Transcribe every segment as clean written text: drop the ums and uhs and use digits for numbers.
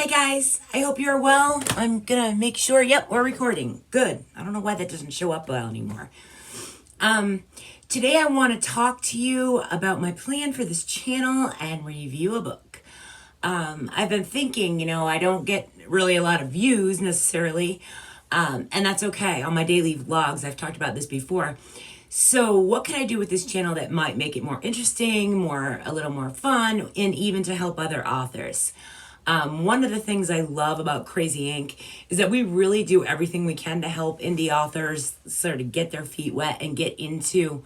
Hi guys, I hope you're well. I'm gonna make sure, yep, we're recording. Good. I don't know why that doesn't show up well anymore. Today I want to talk to you about my plan for this channel and review a book. I've been thinking, I don't get really a lot of views necessarily, and that's okay. On my daily vlogs, I've talked about this before. So what can I do with this channel that might make it more interesting, a little more fun, and even to help other authors? One of the things I love about Crazy Ink is that we really do everything we can to help indie authors sort of get their feet wet and get into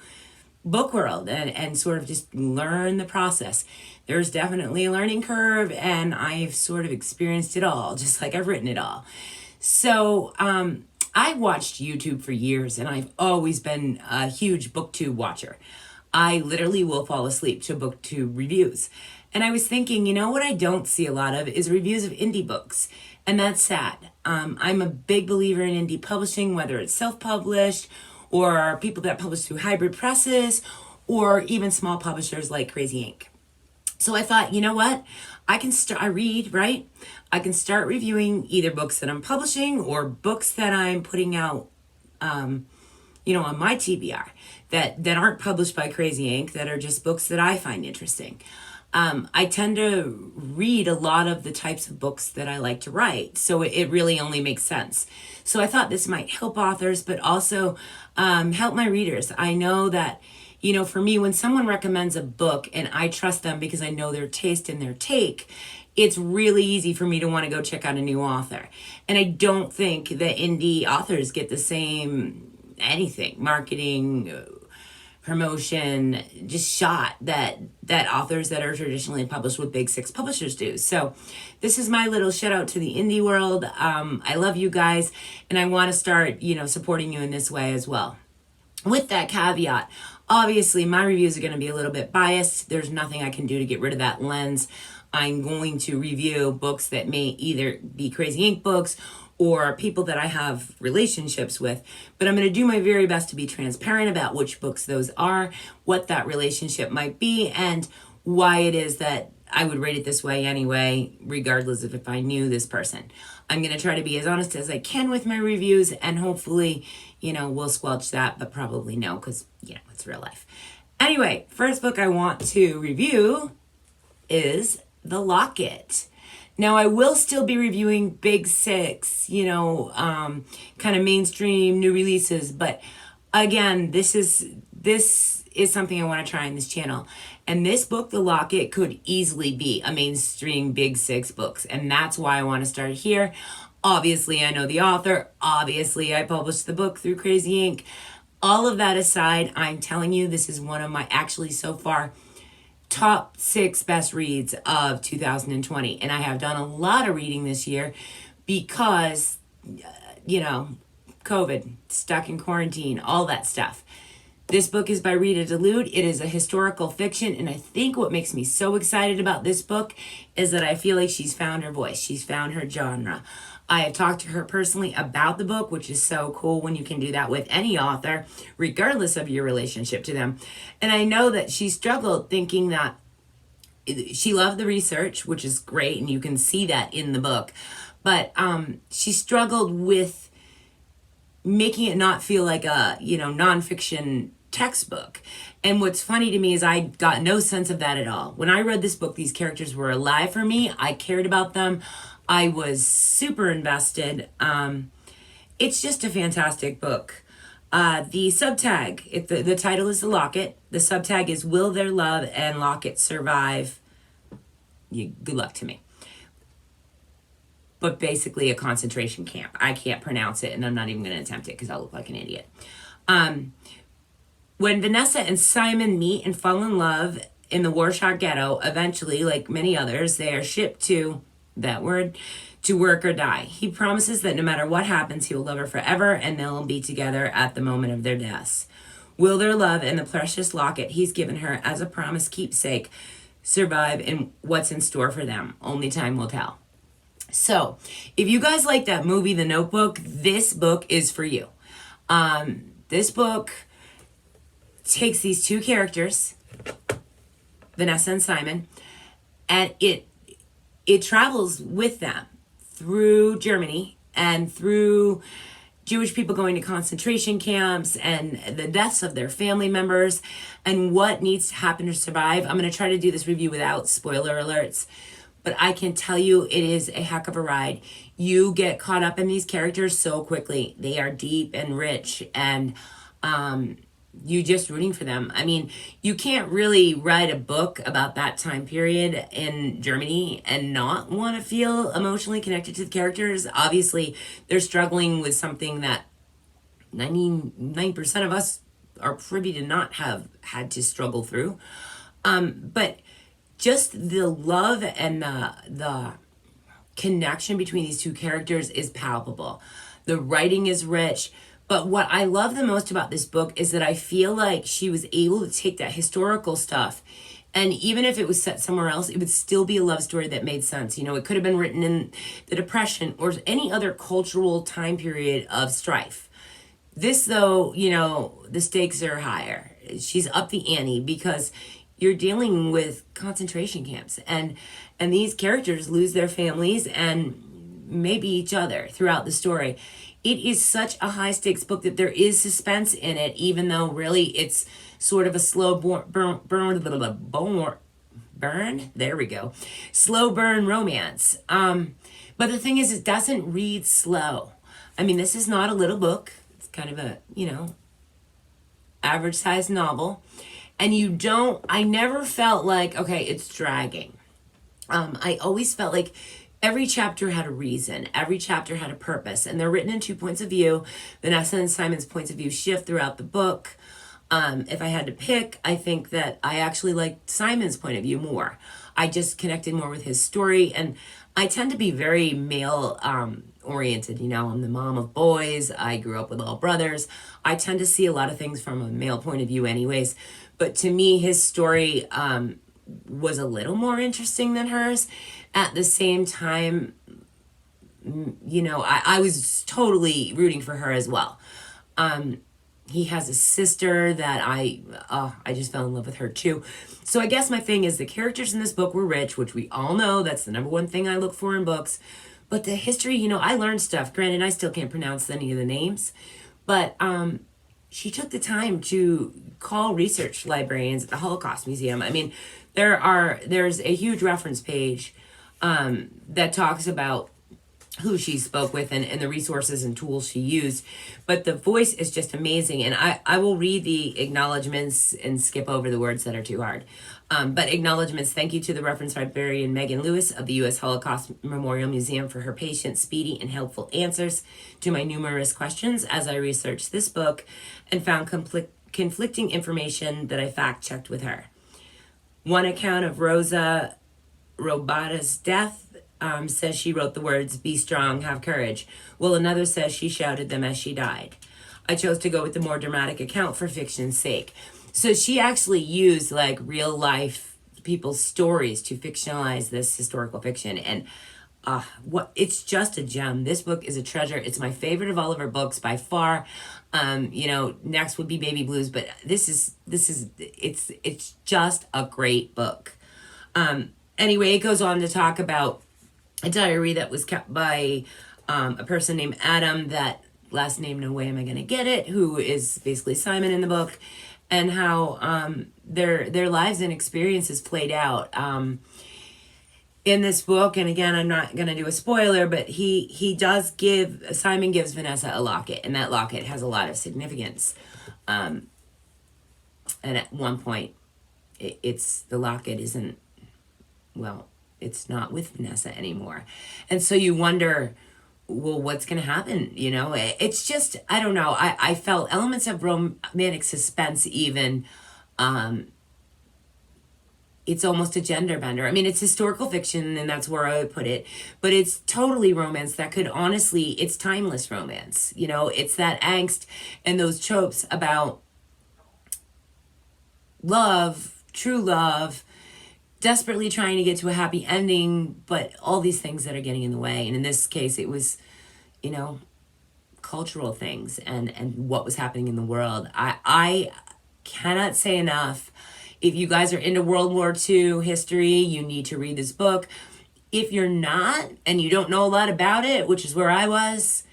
book world and sort of just learn the process. There's definitely a learning curve, and I've sort of experienced it all, just like I've written it all. So I watched YouTube for years, and I've always been a huge Booktube watcher. I literally will fall asleep to Booktube reviews. And I was thinking, what I don't see a lot of is reviews of indie books. And that's sad. I'm a big believer in indie publishing, whether it's self-published or people that publish through hybrid presses or even small publishers like Crazy Ink. So I thought, you know what? I read, right? I can start reviewing either books that I'm publishing or books that I'm putting out, on my TBR that aren't published by Crazy Ink, that are just books that I find interesting. I tend to read a lot of the types of books that I like to write, so it really only makes sense. So I thought this might help authors, but also help my readers. I know that, for me, when someone recommends a book and I trust them because I know their taste and their take, it's really easy for me to want to go check out a new author. And I don't think that indie authors get the same anything, marketing, promotion, just shot that authors that are traditionally published with big six publishers do. So this is my little shout out to the indie world. I love you guys, and I want to start, supporting you in this way as well. With that caveat, obviously my reviews are going to be a little bit biased. There's nothing I can do to get rid of that lens. I'm going to review books that may either be Crazy Ink books or people that I have relationships with, but I'm going to do my very best to be transparent about which books those are, what that relationship might be, and why it is that I would rate it this way anyway, regardless of if I knew this person. I'm going to try to be as honest as I can with my reviews, and hopefully, we'll squelch that, but probably no, because, it's real life. Anyway, first book I want to review is The Locket. Now, I will still be reviewing big six, kind of mainstream new releases. But again, this is something I want to try on this channel. And this book, The Locket, could easily be a mainstream big six books. And that's why I want to start here. Obviously, I know the author. Obviously, I published the book through Crazy Ink. All of that aside, I'm telling you, this is one of my, actually so far, top 6 best reads of 2020. And I have done a lot of reading this year because, COVID, stuck in quarantine, all that stuff. This book is by Rita Delude. It is a historical fiction. And I think what makes me so excited about this book is that I feel like she's found her voice. She's found her genre. I have talked to her personally about the book, which is so cool when you can do that with any author, regardless of your relationship to them. And I know that she struggled thinking that she loved the research, which is great, and you can see that in the book. But she struggled with making it not feel like a, nonfiction textbook. And what's funny to me is I got no sense of that at all. When I read this book, these characters were alive for me. I cared about them. I was super invested. It's just a fantastic book. The subtag, the title is The Locket. The subtag is Will Their Love and Locket Survive? Good luck to me. But basically a concentration camp. I can't pronounce it, and I'm not even going to attempt it because I'll look like an idiot. When Vanessa and Simon meet and fall in love in the Warsaw Ghetto, eventually, like many others, they are shipped to to work or die. He promises that no matter what happens, he will love her forever, and they'll be together at the moment of their deaths. Will their love and the precious locket he's given her as a promised keepsake survive in what's in store for them? Only time will tell. So, if you guys like that movie, The Notebook, this book is for you. This book takes these two characters, Vanessa and Simon, and it it travels with them through Germany and through Jewish people going to concentration camps and the deaths of their family members and what needs to happen to survive. I'm going to try to do this review without spoiler alerts, but I can tell you it is a heck of a ride. You get caught up in these characters so quickly. They are deep and rich, and you just rooting for them. I mean, you can't really write a book about that time period in Germany and not want to feel emotionally connected to the characters. Obviously, they're struggling with something that 99% of us are privy to not have had to struggle through. But just the love and the connection between these two characters is palpable. The writing is rich. But what I love the most about this book is that I feel like she was able to take that historical stuff, and even if it was set somewhere else, it would still be a love story that made sense. You know, it could have been written in the Depression or any other cultural time period of strife. This, though, you know, the stakes are higher. She's up the ante because you're dealing with concentration camps, and these characters lose their families and maybe each other throughout the story. It is such a high stakes book that there is suspense in it, even though really it's sort of a slow burn. There we go. Slow burn romance. But the thing is, it doesn't read slow. I mean, this is not a little book. It's kind of a, you know, average sized novel. And I never felt like, okay, it's dragging. I always felt like every chapter had a reason. Every chapter had a purpose. And they're written in two points of view. Vanessa and Simon's points of view shift throughout the book. If I had to pick, I think that I actually liked Simon's point of view more. I just connected more with his story. And I tend to be very male oriented. You know, I'm the mom of boys. I grew up with all brothers. I tend to see a lot of things from a male point of view anyways. But to me, his story was a little more interesting than hers. At the same time, you know, I was totally rooting for her as well. He has a sister that I just fell in love with her too. So I guess my thing is the characters in this book were rich, which we all know. That's the number one thing I look for in books. But the history, you know, I learned stuff. Granted, I still can't pronounce any of the names. But she took the time to call research librarians at the Holocaust Museum. I mean, there's a huge reference page that talks about who she spoke with and the resources and tools she used. But the voice is just amazing. And I will read the acknowledgments and skip over the words that are too hard. But acknowledgments, thank you to the reference librarian Megan Lewis of the U.S. Holocaust Memorial Museum for her patient, speedy, and helpful answers to my numerous questions as I researched this book and found conflicting information that I fact-checked with her. One account of Rosa Robata's death says she wrote the words, "Be strong, have courage," while another says she shouted them as she died. I chose to go with the more dramatic account for fiction's sake. So she actually used like real life people's stories to fictionalize this historical fiction. And it's just a gem. This book is a treasure. It's my favorite of all of her books by far. You know, next would be Baby Blues, but it's just a great book. Anyway, it goes on to talk about a diary that was kept by a person named Adam, that last name, no way am I going to get it, who is basically Simon in the book, and how their lives and experiences played out in this book. And again, I'm not going to do a spoiler, but Simon gives Vanessa a locket, and that locket has a lot of significance. And at one point, the locket isn't, well, it's not with Vanessa anymore. And so you wonder, well, what's going to happen? You know, it's just, I don't know. I felt elements of romantic suspense even. It's almost a gender bender. I mean, it's historical fiction, and that's where I would put it. But it's totally romance that could honestly, it's timeless romance. You know, it's that angst and those tropes about love, true love, desperately trying to get to a happy ending, but all these things that are getting in the way. And in this case, it was, you know, cultural things and what was happening in the world. I cannot say enough. If you guys are into World War II history, you need to read this book. If you're not and you don't know a lot about it, which is where I was,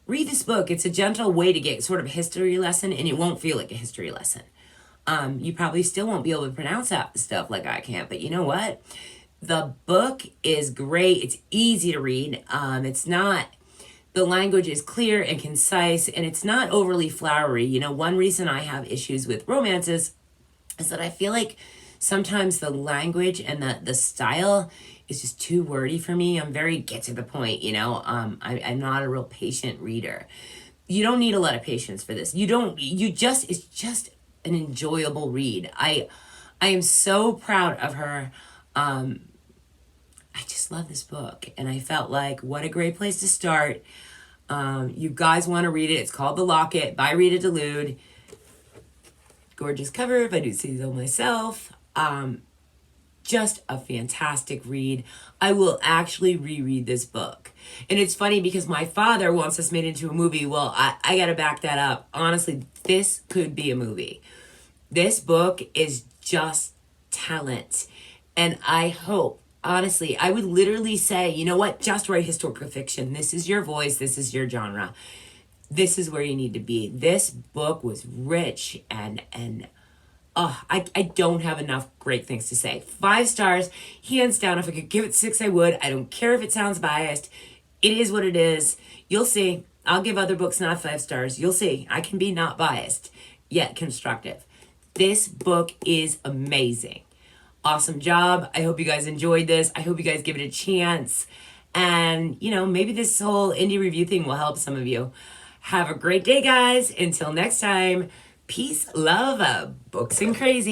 read this book. It's a gentle way to get sort of a history lesson, and it won't feel like a history lesson. You probably still won't be able to pronounce that stuff like I can, but you know what? The book is great. It's easy to read. It's not, the language is clear and concise, and it's not overly flowery. You know, one reason I have issues with romances is that I feel like sometimes the language and the style is just too wordy for me. I'm very get to the point, you know. I'm not a real patient reader. You don't need a lot of patience for this. It's just an enjoyable read. I am so proud of her. I just love this book, and I felt like what a great place to start. You guys want to read it. It's called The Locket by Rita Delude. Gorgeous cover, if I do say so myself. Just a fantastic read. I will actually reread this book. And it's funny because my father wants this made into a movie. Well, I got to back that up. Honestly, this could be a movie. This book is just talent. And I hope, honestly, I would literally say, you know what? Just write historical fiction. This is your voice. This is your genre. This is where you need to be. This book was rich and I don't have enough great things to say. 5 stars, hands down. If I could give it 6, I would. I don't care if it sounds biased. It is what it is. You'll see. I'll give other books not 5 stars. You'll see. I can be not biased, yet constructive. This book is amazing. Awesome job. I hope you guys enjoyed this. I hope you guys give it a chance. And, you know, maybe this whole indie review thing will help some of you. Have a great day, guys. Until next time. Peace, love, books and crazy.